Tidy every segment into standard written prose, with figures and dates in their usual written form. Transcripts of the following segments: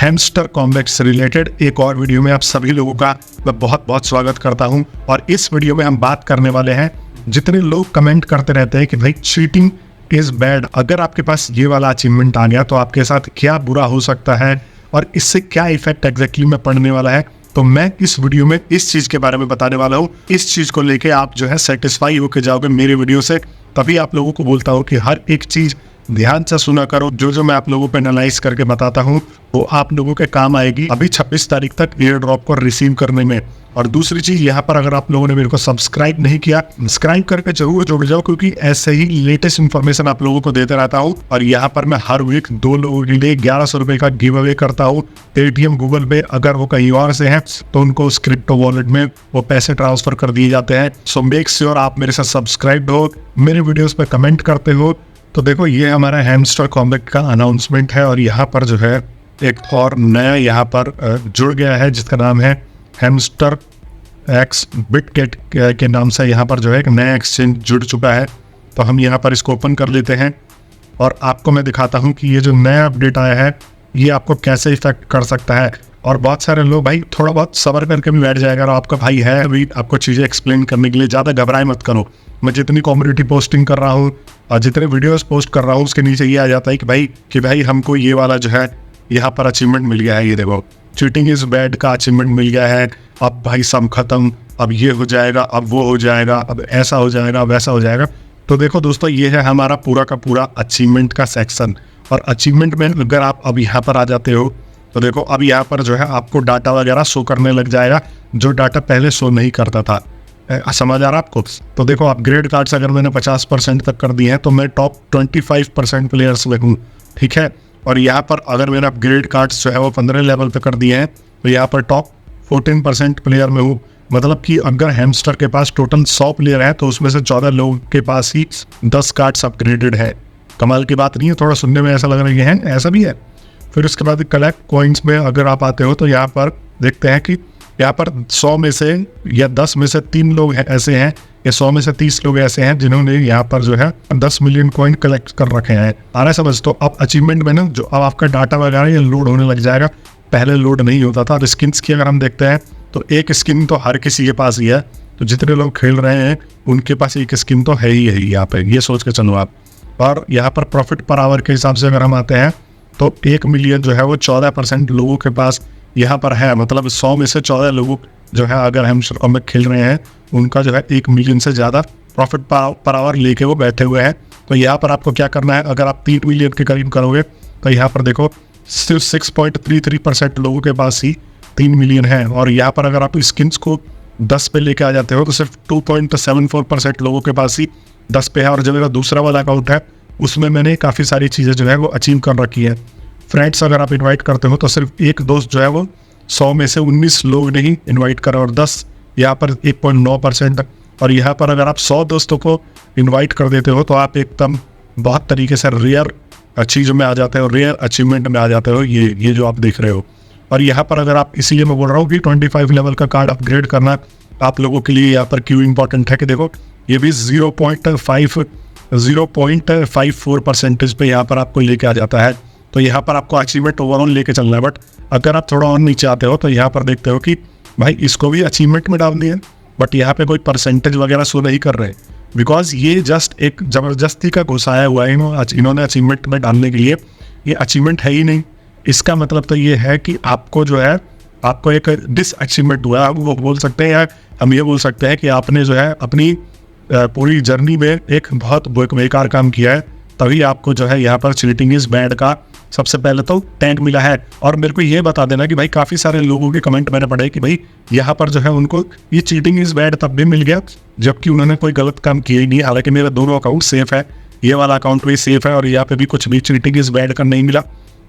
Hamster combat से related एक और वीडियो में आप सभी लोगों का मैं बहुत बहुत स्वागत करता हूं। और इस वीडियो में हम बात करने वाले हैं, जितने लोग कमेंट करते रहते हैं कि भाई चीटिंग इज बैड, अगर आपके पास ये वाला अचीवमेंट आ गया तो आपके साथ क्या बुरा हो सकता है और इससे क्या इफेक्ट एग्जैक्टली में पड़ने वाला है। तो मैं इस वीडियो में इस चीज के बारे में बताने वाला हूँ। इस चीज को लेके आप जो है सेटिस्फाई होकर जाओगे मेरे वीडियो से। तभी आप लोगों को बोलता हूँ कि हर एक चीज ध्यान से सुना करो। जो मैं आप लोगों पे एनालाइज करके बताता हूँ वो आप लोगों के काम आएगी अभी 26 तारीख तक एयर ड्रॉप को रिसीव करने में। और दूसरी चीज, यहाँ पर अगर आप लोगों ने मेरे को सब्सक्राइब नहीं किया, सब्सक्राइब करके जरूर जुड़ जाओ, क्योंकि ऐसे ही लेटेस्ट इन्फॉर्मेशन आप लोगों को देते रहता हूँ। और यहाँ पर मैं हर वीक 2 लोगों के लिए 1100 रुपए का गिव अवे करता हूँ। पेटीएम, गूगल पे, अगर वो कहीं और से हैं तो उनको उस क्रिप्टो वॉलेट में वो पैसे ट्रांसफर कर दिए जाते हैं। सो मेक श्योर आप मेरे साथ सब्सक्राइब हो, मेरे वीडियोस पे कमेंट करते हो। तो देखो, ये हमारा हैमस्टर कॉम्बैट का अनाउंसमेंट है और यहाँ पर जो है एक और नया यहाँ पर जुड़ गया है जिसका नाम है हैमस्टर एक्स बिटगेट के नाम से। यहाँ पर जो है एक नया एक्सचेंज जुड़ चुका है। तो हम यहाँ पर इसको ओपन कर लेते हैं और आपको मैं दिखाता हूँ कि ये जो नया अपडेट आया है ये आपको कैसे इफेक्ट कर सकता है। और बहुत सारे लोग भाई थोड़ा बहुत सब्र करके भी बैठ जाएगा, और आपका भाई है अभी आपको चीज़ें एक्सप्लेन करने के लिए। ज़्यादा घबराए मत करो। मैं जितनी कम्युनिटी पोस्टिंग कर रहा हूँ और जितने वीडियोस पोस्ट कर रहा हूँ उसके नीचे ये आ जाता है कि भाई हमको ये वाला जो है यहाँ पर अचीवमेंट मिल गया है। ये देखो, चीटिंग इज बैड का अचीवमेंट मिल गया है। अब भाई सब खत्म, अब ये हो जाएगा, अब वो हो जाएगा, अब ऐसा हो जाएगा, वैसा हो जाएगा। तो देखो दोस्तों, ये है हमारा पूरा का पूरा अचीवमेंट का सेक्शन। और अचीवमेंट में अगर आप अब यहाँ पर आ जाते हो तो देखो, अब यहाँ पर जो है आपको डाटा वगैरह शो करने लग जाएगा, जो डाटा पहले शो नहीं करता था। समझ आ रहा आपको? तो देखो, अपग्रेड कार्ड्स अगर मैंने 50% तक कर दिए हैं तो मैं टॉप 25% प्लेयर्स में हूँ, ठीक है। और यहाँ पर अगर मैंने अपग्रेड कार्ड्स जो है वो 15 लेवल पे कर दिए हैं तो यहाँ पर टॉप 14% प्लेयर में हूँ। मतलब कि अगर हैमस्टर के पास टोटल 100 प्लेयर है तो उसमें से 14 लोगों के पास ही 10 कार्ड्स अपग्रेडेड है। कमाल की बात नहीं है? थोड़ा सुनने में ऐसा लग रहा है, ऐसा भी है। फिर उसके बाद कलेक्ट कॉइन्स में अगर आप आते हो तो यहाँ पर देखते हैं कि यहाँ पर 100 में से या 10 में से 3 लोग ऐसे हैं या 100 में से 30 लोग ऐसे हैं जिन्होंने यहाँ पर जो है 10 मिलियन कॉइन कलेक्ट कर रखे हैं। आ रहा है समझ? तो अब अचीवमेंट में ना जो अब आपका डाटा वगैरह ये लोड होने लग जाएगा। पहले लोड नहीं होता था। स्किन्स की अगर हम देखते हैं तो एक स्किन तो हर किसी के पास ही है। तो जितने लोग खेल रहे हैं उनके पास एक स्किन तो है ही यहाँ पे, ये सोच के चलो आप। और यहाँ पर प्रॉफिट पर आवर के हिसाब से अगर हम आते हैं तो 1 मिलियन जो है वो 14% लोगों के पास यहाँ पर है। मतलब 100 में से 14 लोग जो है अगर हैमस्टर कॉम्बैट खेल रहे हैं उनका जो है 1 मिलियन से ज़्यादा प्रॉफिट पर आवर लेके वो बैठे हुए हैं। तो यहाँ पर आपको क्या करना है, अगर आप 3 मिलियन के करीब करोगे तो यहाँ पर देखो सिर्फ 6.33% लोगों के पास ही 3 मिलियन है। और यहाँ पर अगर आप स्किन्स को 10 पे लेके आ जाते हो तो सिर्फ 2.74% लोगों के पास ही 10 पे है। और जो मेरा दूसरा वाला अकाउंट है उसमें मैंने काफ़ी सारी चीज़ें जो है वो अचीव कर रखी है। फ्रेंड्स अगर आप इनवाइट करते हो तो सिर्फ एक दोस्त जो है वो 100 में से 19 लोग नहीं इनवाइट करा, और 10 यहाँ पर 1.9%। और यहाँ पर अगर आप 100 दोस्तों को इनवाइट कर देते हो तो आप एकदम बहुत तरीके से रेयर चीज़ में आ जाते हो, रेयर अचीवमेंट में आ जाते हो, ये जो आप देख रहे हो। और यहाँ पर अगर आप, इसीलिए मैं बोल रहा हूँ कि 25 लेवल का कार्ड अपग्रेड करना आप लोगों के लिए यहाँ पर क्यों इंपॉर्टेंट है कि देखो ये भी 0.54% पे यहाँ पर आपको लेके आ जाता है। तो यहाँ पर आपको अचीवमेंट ओवरऑल लेके चलना है। बट अगर आप थोड़ा और नीचे आते हो तो यहाँ पर देखते हो कि भाई इसको भी अचीवमेंट में डाल दिए, बट यहाँ पे कोई परसेंटेज वगैरह शो नहीं कर रहे, बिकॉज ये जस्ट एक ज़बरदस्ती का घुसाया हुआ है इन्होंने अचीवमेंट में डालने के लिए। ये अचीवमेंट है ही नहीं। इसका मतलब तो ये है कि आपको जो है आपको एक डिस अचीवमेंट हुआ है। वो बोल सकते हैं, या हम ये बोल सकते हैं कि आपने जो है अपनी पूरी जर्नी में एक बहुत बेकार काम किया है, तभी आपको जो है यहाँ पर चीटिंग इज बैड का सबसे पहले तो टैग मिला है। और मेरे को ये बता देना कि भाई काफ़ी सारे लोगों के कमेंट मैंने पढ़े कि भाई यहाँ पर जो है उनको ये चीटिंग इज बैड तब भी मिल गया जबकि उन्होंने कोई गलत काम किया ही नहीं। हालांकि मेरे दोनों अकाउंट सेफ है, ये वाला अकाउंट भी सेफ है और यहाँ पे भी कुछ भी चीटिंग इज बैड का नहीं मिला।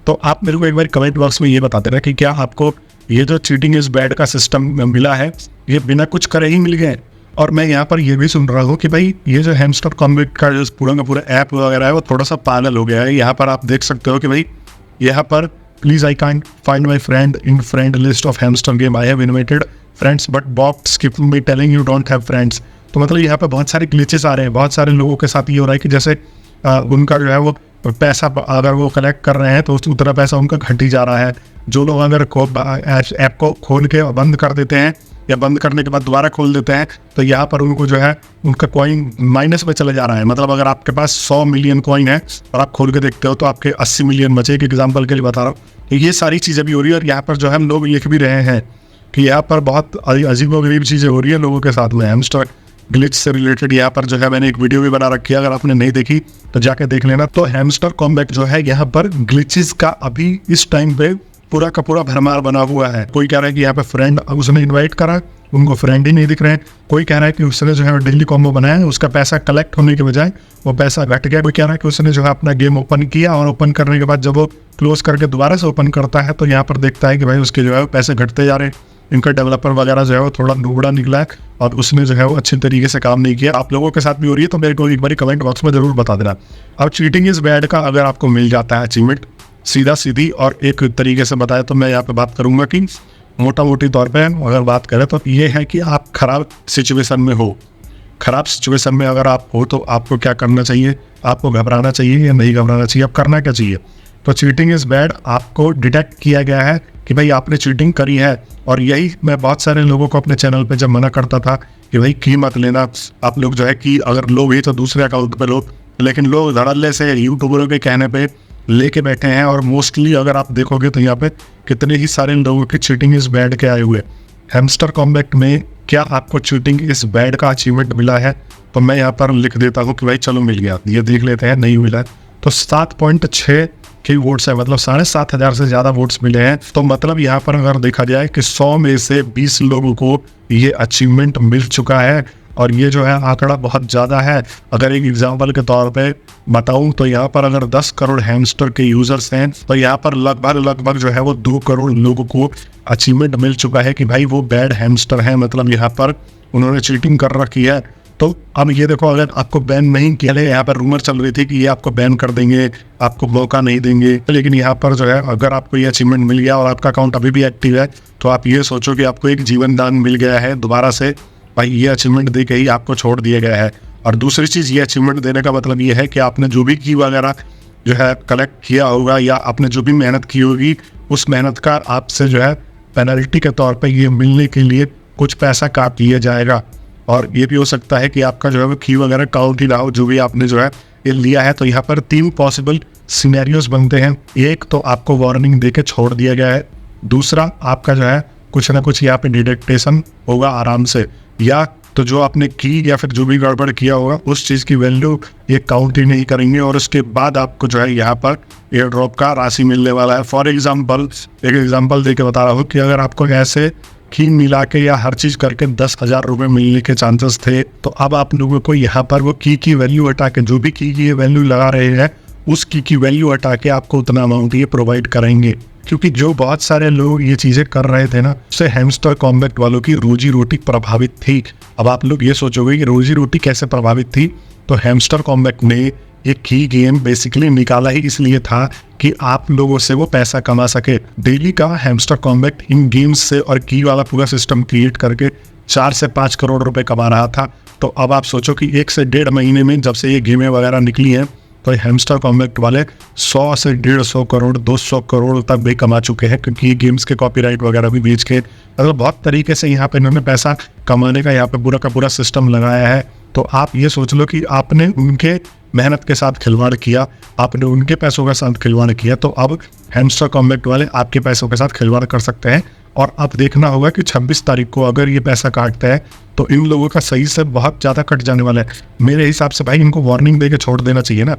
तो आप मेरे को एक बार कमेंट बॉक्स में ये बता देना कि क्या आपको ये जो चीटिंग इज बैड का सिस्टम मिला है ये बिना कुछ करे ही मिल गए। और मैं यहाँ पर ये भी सुन रहा हूँ कि भाई ये जो हैमस्टर कॉम्बैट का जो पूरा का पूरा ऐप वगैरह है वो थोड़ा सा पागल हो गया है। यहाँ पर आप देख सकते हो कि भाई यहाँ पर please I can't find my friend in friend list of hamster game, I have invited friends but bot skip me telling you don't have friends. तो मतलब यहाँ पर बहुत सारे ग्लिचेस आ रहे हैं, बहुत सारे लोगों के साथ ये हो रहा है कि जैसे उनका जो है वो पैसा अगर वो कलेक्ट कर रहे हैं तो उतना पैसा उनका घट ही जा रहा है। जो लोग अगर ऐप को खोल के बंद कर देते हैं या बंद करने के बाद दोबारा खोल देते हैं तो यहाँ पर उनको जो है उनका कॉइन माइनस में चले जा रहा है। मतलब अगर आपके पास 100 मिलियन कॉइन है और आप खोल के देखते हो तो आपके 80 मिलियन बचे। एक एग्जांपल के लिए बता रहा हूँ। तो ये सारी चीज़ें भी हो रही है और यहाँ पर जो है हम लोग लिख भी रहे हैं कि यहाँ पर बहुत अजीबोगरीब चीज़ें हो रही है लोगों के साथ में। हैमस्टर ग्लिच से रिलेटेड यहाँ पर जो है मैंने एक वीडियो भी बना रखी है, अगर आपने नहीं देखी तो जाके देख लेना। तो हैमस्टर कॉम्बैट जो है यहाँ पर ग्लिचेस का अभी इस टाइम पे पूरा का पूरा भरमार बना हुआ है। कोई कह रहा है कि यहाँ पे फ्रेंड उसने इनवाइट करा, उनको फ्रेंड ही नहीं दिख रहे हैं। कोई कह रहा है कि उसने जो है डेली कॉम्बो बनाया है, उसका पैसा कलेक्ट होने के बजाय वो पैसा घट गया। कोई कह रहा है कि उसने जो है अपना गेम ओपन किया और ओपन करने के बाद जब वो क्लोज करके दोबारा से ओपन करता है तो यहाँ पर देखता है कि भाई उसके जो है पैसे घटते जा रहे हैं। इनका डेवलपर वगैरह जो है वो थोड़ा नुबड़ा निकला है और उसने जो है वो अच्छे तरीके से काम नहीं किया। आप लोगों के साथ भी हो रही है तो मेरे को एक बार कमेंट बॉक्स में जरूर बता देना। अब चीटिंग इज बैड का अगर आपको मिल जाता है अचीवमेंट सीधा सीधी और एक तरीके से बताया तो मैं यहाँ पे बात करूंगा कि मोटा मोटी तौर पे अगर बात करें तो ये है कि आप खराब सिचुएशन में हो। खराब सिचुएशन में अगर आप हो तो आपको क्या करना चाहिए? आपको घबराना चाहिए या नहीं घबराना चाहिए? अब करना क्या चाहिए? तो चीटिंग इज़ बैड आपको डिटेक्ट किया गया है कि भाई आपने चीटिंग करी है। और यही मैं बहुत सारे लोगों को अपने चैनल पे जब मना करता था कि भाई की मत लेना, आप लोग जो है कि अगर लो भी तो दूसरे अकाउंट पे लो, लेकिन लोग धड़ल्ले से यूट्यूबरों के कहने पे लेके बैठे हैं। और मोस्टली अगर आप देखोगे तो यहाँ पे कितने ही सारे लोगों की चीटिंग इज बैड के आए हुए। हैमस्टर कॉम्बैट में क्या आपको चीटिंग इज बैड का अचीवमेंट मिला है? तो मैं यहाँ पर लिख देता हूँ कि भाई चलो मिल गया, ये देख लेते हैं। नहीं मिला तो 7.6 के वोट्स है, मतलब 7,500 से ज़्यादा वोट्स मिले हैं। तो मतलब यहाँ पर अगर देखा जाए कि 100 में से 20 लोगों को ये अचीवमेंट मिल चुका है। और ये जो है आंकड़ा बहुत ज़्यादा है। अगर एक एग्जांपल के तौर पे बताऊं तो यहाँ पर अगर 10 करोड़ हैमस्टर के यूजर्स हैं तो यहाँ पर लगभग जो है वो 2 करोड़ लोगों को अचीवमेंट मिल चुका है कि भाई वो बैड हैमस्टर है, मतलब यहाँ पर उन्होंने चीटिंग कर रखी है। तो अब ये देखो, अगर आपको बैन नहीं किया, यहाँ पर रूमर चल रही थी कि ये आपको बैन कर देंगे, आपको मौका नहीं देंगे, लेकिन यहाँ पर जो है अगर आपको ये अचीवमेंट मिल गया और आपका अकाउंट अभी भी एक्टिव है तो आप ये सोचो कि आपको एक जीवन दान मिल गया है दोबारा से। भाई ये अचीवमेंट दे के ही आपको छोड़ दिया गया है। और दूसरी चीज़, ये अचीवमेंट देने का मतलब ये है कि आपने जो भी की वगैरह जो है कलेक्ट किया होगा या आपने जो भी मेहनत की होगी उस मेहनत का आपसे जो है पेनल्टी के तौर पे ये मिलने के लिए कुछ पैसा काट लिया जाएगा। और ये भी हो सकता है कि आपका जो है वो की वगैरह काउंट ही ना हो जो भी आपने जो है ये लिया है। तो यहाँ पर 3 पॉसिबल सिनेरियोज बनते हैं। एक तो आपको वार्निंग दे के छोड़ दिया गया है, दूसरा आपका जो है कुछ ना कुछ यहाँ पे डिटेक्टेशन होगा आराम से, या तो जो आपने की या फिर जो भी गड़बड़ किया होगा उस चीज़ की वैल्यू ये काउंट ही नहीं करेंगे और उसके बाद आपको जो है यहाँ पर एयर ड्रॉप का राशि मिलने वाला है। फॉर एग्जांपल एक एग्जांपल दे के बता रहा हूँ कि अगर आपको ऐसे की मिला के या हर चीज़ करके 10,000 रुपये मिलने के चांसेस थे, तो अब आप लोगों को यहाँ पर वो की वैल्यू हटा के, जो भी की वैल्यू लगा रहे हैं उस की वैल्यू हटा के आपको उतना अमाउंट ये प्रोवाइड करेंगे। क्योंकि जो बहुत सारे लोग ये चीज़ें कर रहे थे ना, उससे हैमस्टर कॉम्बैट वालों की रोजी रोटी प्रभावित थी। अब आप लोग ये सोचोगे कि रोजी रोटी कैसे प्रभावित थी, तो हैमस्टर कॉम्बैट ने एक की गेम बेसिकली निकाला ही इसलिए था कि आप लोगों से वो पैसा कमा सके। डेली का हैमस्टर कॉम्बैट इन गेम्स से और की वाला पूरा सिस्टम क्रिएट करके 4 से 5 करोड़ रुपए कमा रहा था। तो अब आप सोचो कि 1 से 1.5 महीने में जब से ये गेमें वगैरह निकली हैं तो हैमस्टर कॉम्बैट वाले 100 से 150 करोड़ 200 करोड़ तक भी कमा चुके हैं, क्योंकि ये गेम्स के कॉपीराइट वगैरह भी बेच के, मतलब बहुत तरीके से यहाँ पे इन्होंने पैसा कमाने का यहाँ पे पूरा का पूरा सिस्टम लगाया है। तो आप ये सोच लो कि आपने उनके मेहनत के साथ खिलवाड़ किया, आपने उनके पैसों के साथ खिलवाड़ किया, तो अब हैमस्टर कॉम्बैट वाले आपके पैसों के साथ खिलवाड़ कर सकते हैं। और अब देखना होगा कि 26 तारीख को अगर ये पैसा काटता है तो इन लोगों का सही से बहुत ज़्यादा कट जाने वाला है। मेरे हिसाब से भाई इनको वार्निंग दे के छोड़ देना चाहिए ना,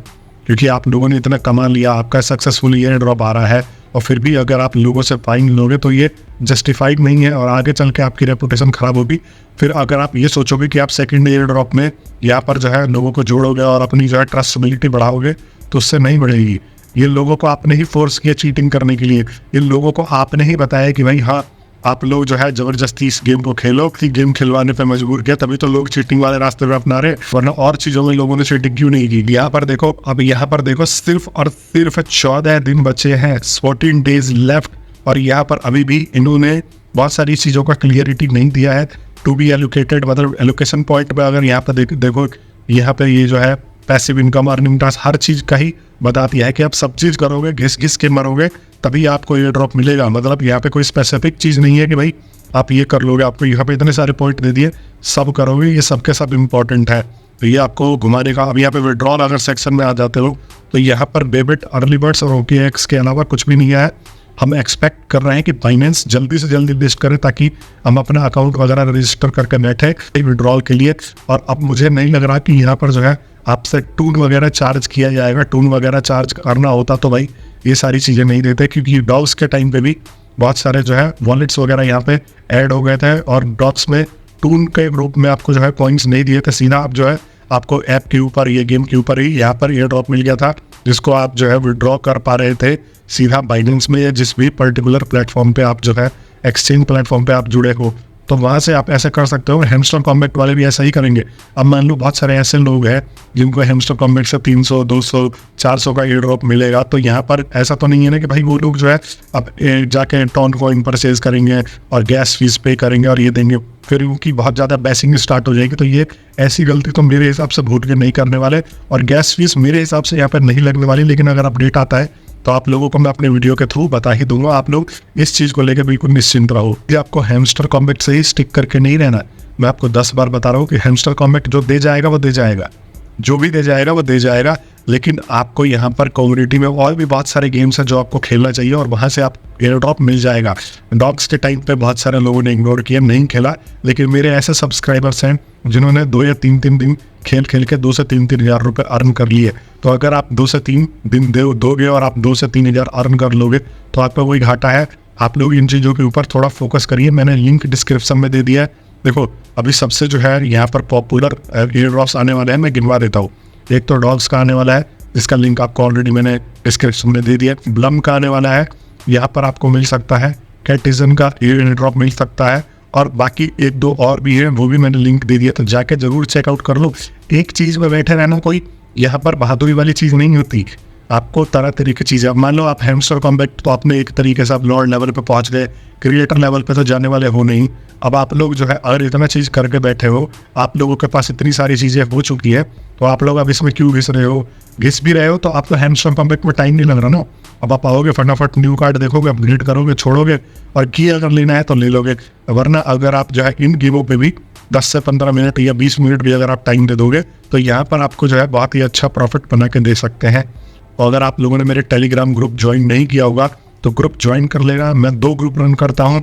क्योंकि आप लोगों ने इतना कमा लिया, आपका सक्सेसफुल एयर ड्रॉप आ रहा है और फिर भी अगर आप लोगों से फाइन लोगे तो ये जस्टिफाइड नहीं है और आगे चल के आपकी रेपुटेशन ख़राब होगी। फिर अगर आप ये सोचोगे कि आप सेकंड एयर ड्रॉप में यहाँ पर जो है लोगों को जोड़ोगे और अपनी जो है ट्रस्टेबिलिटी बढ़ाओगे, तो उससे नहीं बढ़ेगी। ये लोगों को आपने ही फोर्स किया चीटिंग करने के लिए, इन लोगों को आपने ही बताया कि भाई हाँ आप लोग जो है ज़बरदस्ती इस गेम को खेलो, कि गेम खिलवाने पे मजबूर किया, तभी तो लोग चीटिंग वाले रास्ते पे अपना रहे, वरना और चीज़ों में लोगों ने चीटिंग क्यों नहीं की। यहाँ पर देखो, अब यहाँ पर देखो सिर्फ और सिर्फ 14 दिन बचे हैं, 14 डेज लेफ्ट, और यहाँ पर अभी भी इन्होंने बहुत सारी चीज़ों का क्लियरिटी नहीं दिया है। टू बी एलोकेटेड, मतलब एलोकेशन पॉइंट पर अगर यहाँ पर देखो, यहाँ पे ये जो है पैसिव इनकम, अर्निंग टास्क, हर चीज़ का ही बताती है कि आप सब चीज़ करोगे, घिस घिस के मरोगे तभी आपको ये ड्रॉप मिलेगा। मतलब यहाँ पे कोई स्पेसिफिक चीज़ नहीं है कि भाई आप ये कर लोगे, आपको यहाँ पे इतने सारे पॉइंट दे दिए सब करोगे, ये सब के सब इम्पोर्टेंट है। तो ये आपको घुमाने का। अब यहाँ पे विड्रॉल अगर सेक्शन में आ जाते हो तो यहाँ पर बेबिट, अर्ली बर्ड्स और OKX के अलावा कुछ भी नहीं है। हम एक्सपेक्ट कर रहे हैं कि बाइनेंस जल्दी से जल्दी लिस्ट करे ताकि हम अपना अकाउंट वगैरह रजिस्टर करके बैठे विड्रॉल के लिए। और अब मुझे नहीं लग रहा कि यहाँ पर जो है आपसे टून वगैरह चार्ज किया जाएगा। टून वगैरह चार्ज करना होता तो भाई ये सारी चीज़ें नहीं देते, क्योंकि डॉग्स के टाइम पे भी बहुत सारे जो है वॉलेट्स वगैरह यहाँ पे ऐड हो गए थे और डॉग्स में टून के ग्रुप में आपको जो है कॉइन्स नहीं दिए थे। सीधा आप जो है आपको ऐप के ऊपर, ये गेम के ऊपर ही यहाँ पर एयर ड्रॉप मिल गया था, जिसको आप जो है विड्रॉ कर पा रहे थे सीधा बाइनेंस में या जिस भी पर्टिकुलर प्लेटफॉर्म पे आप जो है एक्सचेंज प्लेटफॉर्म पे आप जुड़े हो, तो वहाँ से आप ऐसा कर सकते हो। हैमस्टर कॉम्बैट वाले भी ऐसा ही करेंगे। अब मान लो बहुत सारे ऐसे लोग हैं जिनको हैमस्टर कॉम्बैट से 300, 200, 400 का एयर ड्रॉप मिलेगा, तो यहाँ पर ऐसा तो नहीं है ना कि भाई वो लोग जो है अब जाके टॉन कॉइन परचेज करेंगे और गैस फीस पे करेंगे और ये देंगे, फिर उनकी बहुत ज़्यादा बैसिंग स्टार्ट हो जाएगी। तो ये ऐसी गलती तो मेरे हिसाब से भूल के नहीं करने वाले, और गैस फीस मेरे हिसाब से यहाँ पर नहीं लगने वाली। लेकिन अगर अपडेट आता है तो आप लोगों को मैं अपने वीडियो के थ्रू बता ही दूंगा। आप लोग इस चीज़ को लेकर बिल्कुल निश्चिंत रहो कि आपको हैमस्टर कॉम्बैट से ही स्टिक करके नहीं रहना। मैं आपको 10 बार बता रहा हूँ कि हैमस्टर कॉम्बैट जो दे जाएगा वो दे जाएगा, जो भी दे जाएगा वो दे जाएगा। लेकिन आपको यहाँ पर कम्युनिटी में और भी बहुत सारे गेम्स हैं जो आपको खेलना चाहिए और वहाँ से आप एयर ड्रॉप मिल जाएगा। डॉग्स के टाइम पे बहुत सारे लोगों ने इग्नोर किया, नहीं खेला, लेकिन मेरे ऐसे सब्सक्राइबर्स हैं जिन्होंने 2 या 3 दिन खेल के 2 से 3 हज़ार रुपये अर्न कर लिए। तो अगर आप 2 से 3 दिन दोगे और आप 2 से 3 हज़ार अर्न कर लोगे तो आपका कोई घाटा है। आप लोग इन चीज़ों के ऊपर थोड़ा फोकस करिए। मैंने लिंक डिस्क्रिप्शन में दे दिया है। देखो अभी सबसे जो है यहाँ पर पॉपुलर एयर ड्रॉप्स आने वाले हैं, मैं गिनवा देता हूँ। एक तो डॉग्स का आने वाला है, इसका लिंक आपको ऑलरेडी मैंने डिस्क्रिप्शन में दे दिया। ब्लम का आने वाला है, यहाँ पर आपको मिल सकता है। कैटिजन का एयर ड्रॉप मिल सकता है, और बाकी 1-2 और भी है, वो भी मैंने लिंक दे दिया, तो जाके जरूर चेकआउट कर लो। एक चीज़ में बैठे रहना कोई यहाँ पर बहादुरी वाली चीज़ नहीं होती। आपको तरह तरह की चीज़ें, मान लो आप हैमस्टर कॉम्बैट तो आपने एक तरीके से आप लॉर्ड लेवल पे पहुंच गए, क्रिएटर लेवल पे तो जाने वाले हो नहीं। अब आप लोग जो है अगर इतना चीज़ करके बैठे हो, आप लोगों के पास इतनी सारी चीज़ें हो चुकी है, तो आप लोग अब इसमें क्यों घिस रहे हो? घिस भी रहे हो तो आपको हैमस्टर कॉम्बैट में टाइम नहीं लग रहा ना। अब आप आओगे फटाफट न्यू कार्ड देखोगे, अपग्रेड करोगे, छोड़ोगे, और की अगर लेना है तो ले लोगे। वरना अगर आप जो है इन गेमों पे भी 10 से 15 मिनट या 20 मिनट भी अगर आप टाइम दे दोगे तो यहाँ पर आपको जो है बहुत ही अच्छा प्रॉफिट बना के दे सकते हैं। और अगर आप लोगों ने मेरे टेलीग्राम ग्रुप ज्वाइन नहीं किया होगा तो ग्रुप ज्वाइन कर लेना। मैं 2 ग्रुप रन करता हूँ।